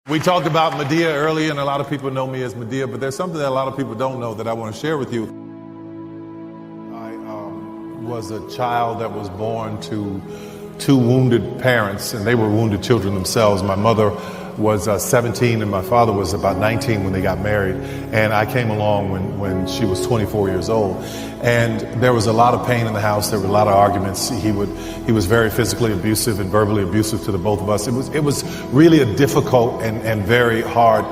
We talked about Medea earlier, and a lot of people know me as Medea, but there's something that a lot of people don't know that I want to share with you. I was a child that was born to two wounded parents, and they were wounded children themselves. My mother was 17 and my father was about 19 when they got married, and I came along when she was 24 years old. And there was a lot of pain in the house. There were a lot of arguments. He was very physically abusive and verbally abusive to the both of us. It was really a difficult and very hard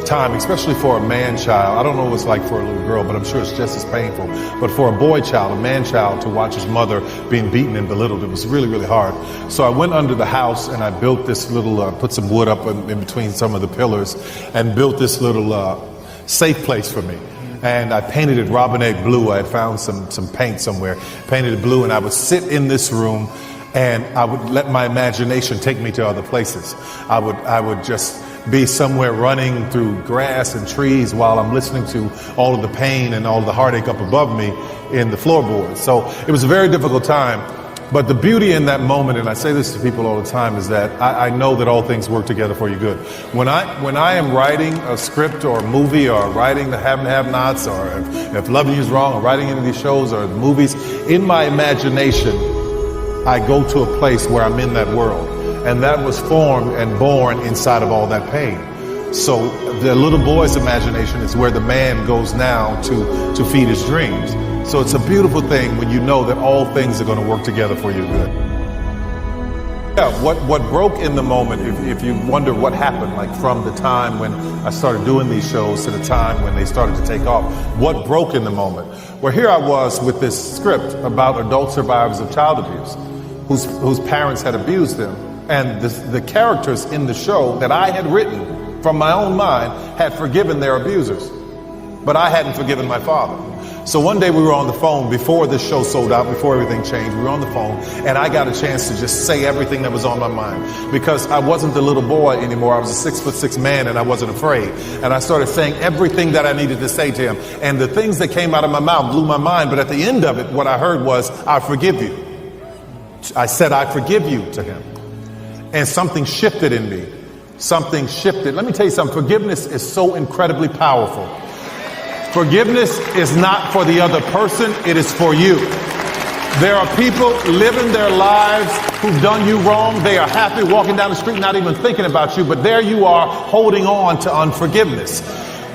time, especially for a man child. I don't know what it's like for a little girl, but I'm sure it's just as painful. But for a boy child, a man child, to watch his mother being beaten and belittled, it was really, really hard. So I went under the house and I built this little, put some wood up in between some of the pillars and built this little safe place for me. And I painted it robin egg blue. I had found some paint somewhere, painted it blue, and I would sit in this room and I would let my imagination take me to other places. I would just be somewhere running through grass and trees while I'm listening to all of the pain and all of the heartache up above me in the floorboards. So it was a very difficult time. But the beauty in that moment, and I say this to people all the time, is that I know that all things work together for your good. When I am writing a script or a movie, or writing the have and have-nots, or if Loving You Is Wrong, or writing any of these shows or movies, in my imagination, I go to a place where I'm in that world. And that was formed and born inside of all that pain. So the little boy's imagination is where the man goes now to feed his dreams. So it's a beautiful thing when you know that all things are going to work together for your good. Yeah, what broke in the moment, if you wonder what happened, like from the time when I started doing these shows to the time when they started to take off, what broke in the moment? Well, here I was with this script about adult survivors of child abuse whose parents had abused them. And the characters in the show that I had written from my own mind had forgiven their abusers, but I hadn't forgiven my father. So one day we were on the phone before this show sold out, before everything changed. We were on the phone and I got a chance to just say everything that was on my mind, because I wasn't the little boy anymore. I was a 6'6" man and I wasn't afraid. And I started saying everything that I needed to say to him. And the things that came out of my mouth blew my mind. But at the end of it, what I heard was, I forgive you. I said, I forgive you to him. And something shifted in me. Something shifted. Let me tell you something. Forgiveness is so incredibly powerful. Forgiveness is not for the other person. It is for you. There are people living their lives who've done you wrong. They are happy walking down the street, not even thinking about you. But there you are holding on to unforgiveness.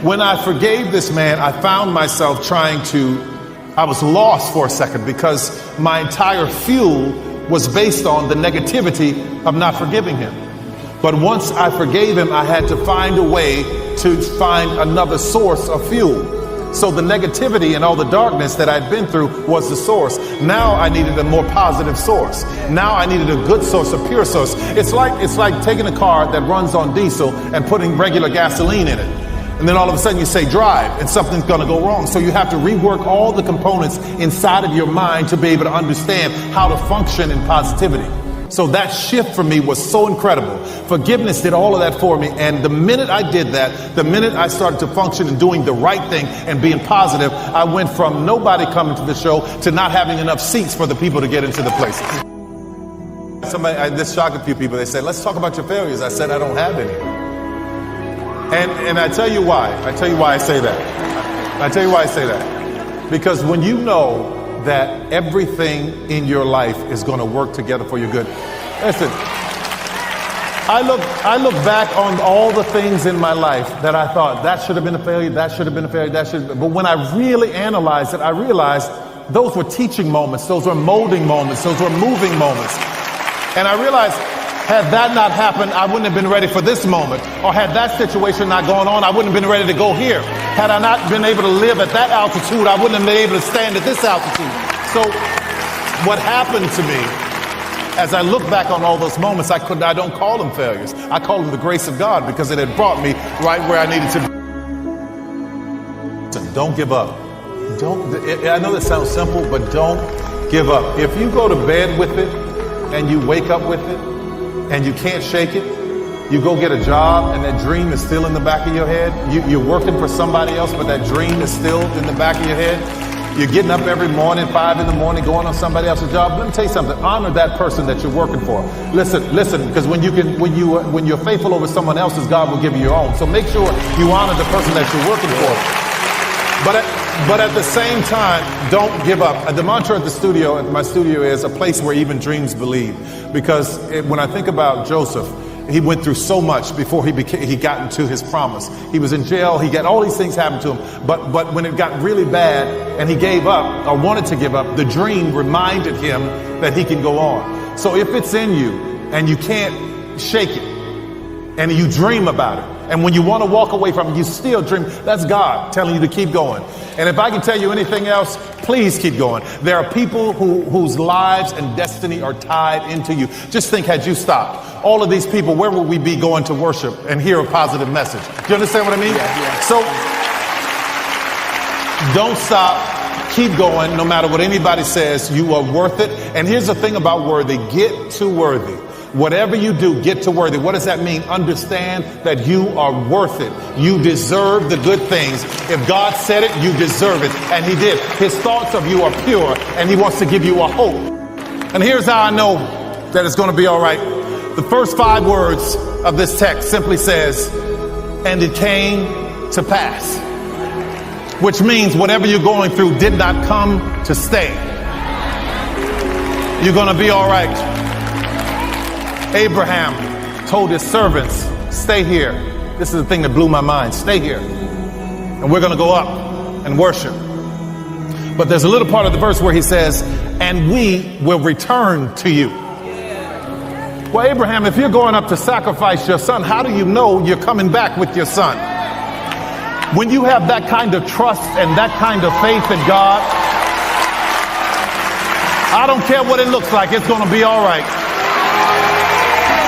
When I forgave this man, I found myself I was lost for a second, because my entire fuel was based on the negativity of not forgiving him. But once I forgave him, I had to find a way to find another source of fuel. So the negativity and all the darkness that I'd been through was the source. Now I needed a more positive source. Now I needed a good source, a pure source. It's like taking a car that runs on diesel and putting regular gasoline in it. And then all of a sudden you say drive and something's going to go wrong. So you have to rework all the components inside of your mind to be able to understand how to function in positivity. So that shift for me was so incredible. Forgiveness did all of that for me. And the minute I did that, the minute I started to function and doing the right thing and being positive, I went from nobody coming to the show to not having enough seats for the people to get into the places. This shocked a few people. They said, let's talk about your failures. I said, I don't have any. And I tell you why. I tell you why I say that. I tell you why I say that. Because when you know that everything in your life is going to work together for your good. Listen, I look back on all the things in my life that I thought that should have been a failure, that should have been a failure, that should have been. But when I really analyzed it, I realized those were teaching moments, those were molding moments, those were moving moments. And I realized, had that not happened, I wouldn't have been ready for this moment. Or had that situation not gone on, I wouldn't have been ready to go here. Had I not been able to live at that altitude, I wouldn't have been able to stand at this altitude. So what happened to me, as I look back on all those moments, I don't call them failures. I call them the grace of God, because it had brought me right where I needed to be. Listen, don't give up. I know that sounds simple, but don't give up. If you go to bed with it and you wake up with it, and you can't shake it, you go get a job and that dream is still in the back of your head. You're working for somebody else, but that dream is still in the back of your head. You're getting up every morning, 5 in the morning, going on somebody else's job. Let me tell you something. Honor that person that you're working for. Listen, because when you're faithful over someone else's, God will give you your own. So make sure you honor the person that you're working for. But at the same time, don't give up. The mantra at my studio is a place where even dreams believe. Because when I think about Joseph, he went through so much before he got into his promise. He was in jail. He got all these things happen to him. But when it got really bad and he gave up or wanted to give up, the dream reminded him that he can go on. So if it's in you and you can't shake it and you dream about it, and when you want to walk away from it, you still dream, that's God telling you to keep going. And if I can tell you anything else, please keep going. There are people whose lives and destiny are tied into you. Just think, had you stopped, all of these people, where would we be going to worship and hear a positive message? Do you understand what I mean? Yeah. So don't stop. Keep going. No matter what anybody says, you are worth it. And here's the thing about worthy. Get to worthy. Whatever you do, get to worthy. What does that mean? Understand that you are worth it. You deserve the good things. If God said it, you deserve it. And he did. His thoughts of you are pure, and he wants to give you a hope. And here's how I know that it's going to be all right. The first 5 words of this text simply says, and it came to pass. Which means whatever you're going through did not come to stay. You're going to be all right. Abraham told his servants, stay here. This is the thing that blew my mind. Stay here. And we're going to go up and worship. But there's a little part of the verse where he says, and we will return to you. Well, Abraham, if you're going up to sacrifice your son, how do you know you're coming back with your son? When you have that kind of trust and that kind of faith in God, I don't care what it looks like, it's going to be all right.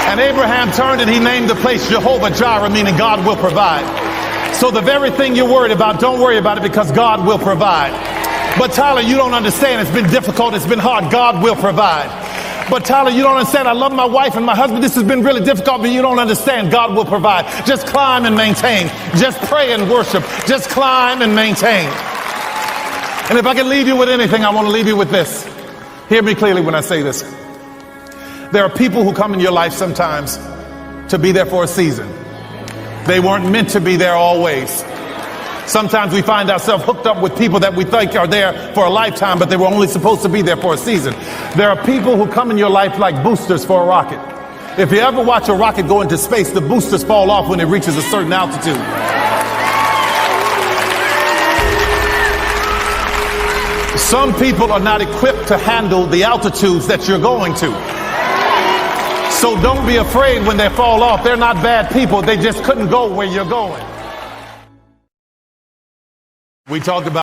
And Abraham turned and he named the place Jehovah Jireh, meaning God will provide. So the very thing you're worried about, don't worry about it because God will provide. But Tyler, you don't understand. It's been difficult. It's been hard. God will provide. But Tyler, you don't understand. I love my wife and my husband. This has been really difficult, but you don't understand. God will provide. Just climb and maintain. Just pray and worship. Just climb and maintain. And if I can leave you with anything, I want to leave you with this. Hear me clearly when I say this. There are people who come in your life sometimes to be there for a season. They weren't meant to be there always. Sometimes we find ourselves hooked up with people that we think are there for a lifetime, but they were only supposed to be there for a season. There are people who come in your life like boosters for a rocket. If you ever watch a rocket go into space, the boosters fall off when it reaches a certain altitude. Some people are not equipped to handle the altitudes that you're going to. So don't be afraid when they fall off. They're not bad people. They just couldn't go where you're going. We talked about